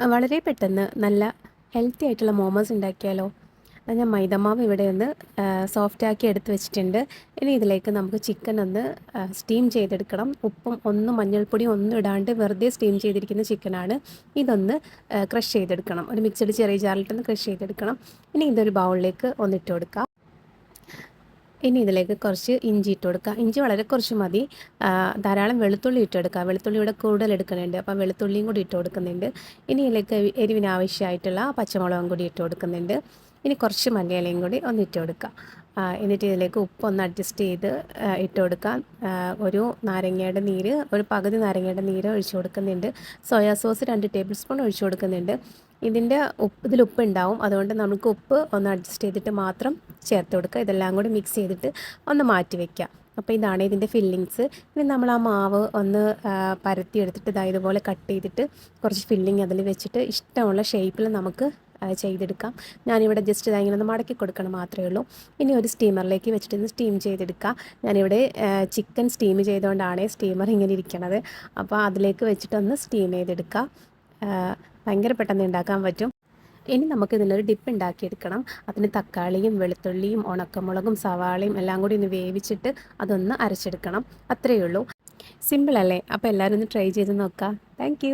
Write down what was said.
വളരെ പെട്ടെന്ന് നല്ല ഹെൽത്തി ആയിട്ടുള്ള മോമോസ് ഉണ്ടാക്കിയാലോ. ഞാൻ മൈദമാവ് ഇവിടെ ഒന്ന് സോഫ്റ്റാക്കി എടുത്ത് വെച്ചിട്ടുണ്ട്. ഇനി ഇതിലേക്ക് നമുക്ക് ചിക്കൻ ഒന്ന് സ്റ്റീം ചെയ്തെടുക്കണം. ഉപ്പും ഒന്നും മഞ്ഞൾപ്പൊടിയും ഒന്നും ഇടാണ്ട് വെറുതെ സ്റ്റീം ചെയ്തിരിക്കുന്ന ചിക്കനാണ്. ഇതൊന്ന് ക്രഷ് ചെയ്തെടുക്കണം. ഒരു മിക്സഡ് ചെറിയ ജാറിലിട്ടൊന്ന് ക്രഷ് ചെയ്തെടുക്കണം. ഇനി ഇതൊരു ബൗളിലേക്ക് ഒന്നിട്ട് കൊടുക്കാം. ഇനി ഇതിലേക്ക് കുറച്ച് ഇഞ്ചി ഇട്ട് കൊടുക്കുക. ഇഞ്ചി വളരെ കുറച്ച് മതി. ധാരാളം വെളുത്തുള്ളി ഇട്ട് കൊടുക്കുക. വെളുത്തുള്ളി ഇവിടെ കൂടുതൽ എടുക്കുന്നുണ്ട്, അപ്പോൾ വെളുത്തുള്ളിയും കൂടി ഇട്ട് കൊടുക്കുന്നുണ്ട്. ഇനി ഇതിലേക്ക് എരിവിന് ആവശ്യമായിട്ടുള്ള പച്ചമുളകും കൂടി ഇട്ട് കൊടുക്കുന്നുണ്ട്. ഇനി കുറച്ച് മല്ലിയിലയും കൂടി ഒന്ന് ഇട്ട് കൊടുക്കുക. എന്നിട്ട് ഇതിലേക്ക് ഉപ്പൊന്ന് അഡ്ജസ്റ്റ് ചെയ്ത് ഇട്ട് കൊടുക്കാം. ഒരു നാരങ്ങയുടെ നീര്, ഒരു പകുതി നാരങ്ങയുടെ നീര് ഒഴിച്ചു കൊടുക്കുന്നുണ്ട്. സോയാ സോസ് 2 ടേബിൾ സ്പൂൺ ഒഴിച്ചു കൊടുക്കുന്നുണ്ട്. ഇതിൽ ഉപ്പ് ഉണ്ടാവും, അതുകൊണ്ട് നമുക്ക് ഉപ്പ് ഒന്ന് അഡ്ജസ്റ്റ് ചെയ്തിട്ട് മാത്രം ചേർത്ത് കൊടുക്കുക. ഇതെല്ലാം കൂടി മിക്സ് ചെയ്തിട്ട് ഒന്ന് മാറ്റി വയ്ക്കുക. അപ്പോൾ ഇതാണ് ഇതിൻ്റെ ഫില്ലിങ്സ്. ഇനി നമ്മൾ ആ മാവ് ഒന്ന് പരത്തിയെടുത്തിട്ട് ഇതുപോലെ കട്ട് ചെയ്തിട്ട് കുറച്ച് ഫില്ലിങ് അതിൽ വെച്ചിട്ട് ഇഷ്ടമുള്ള ഷേപ്പിൽ നമുക്ക് ചെയ്തെടുക്കാം. ഞാനിവിടെ ജസ്റ്റ് ഇങ്ങനെ ഒന്ന് മടക്കി കൊടുക്കണം മാത്രമേ ഉള്ളൂ. ഇനി ഒരു സ്റ്റീമറിലേക്ക് വെച്ചിട്ട് ഇത് സ്റ്റീം ചെയ്തെടുക്കുക. ഞാനിവിടെ ചിക്കൻ സ്റ്റീം ചെയ്തുകൊണ്ടാണ് സ്റ്റീമർ ഇങ്ങനെ ഇരിക്കണത്. അപ്പോൾ അതിലേക്ക് വെച്ചിട്ടൊന്ന് സ്റ്റീം ചെയ്തെടുക്കുക. ഭയങ്കര പെട്ടെന്ന് ഉണ്ടാക്കാൻ പറ്റും. ഇനി നമുക്ക് ഇതിനൊരു ഡിപ്പ് ഉണ്ടാക്കിയെടുക്കണം. അതിന് തക്കാളിയും വെളുത്തുള്ളിയും ഉണക്കമുളകും സവാളയും എല്ലാം കൂടി ഒന്ന് വേവിച്ചിട്ട് അതൊന്ന് അരച്ചെടുക്കണം. അത്രയേ ഉള്ളൂ. സിമ്പിൾ അല്ലേ? അപ്പോൾ എല്ലാവരും ഒന്ന് ട്രൈ ചെയ്ത് നോക്കാം. താങ്ക്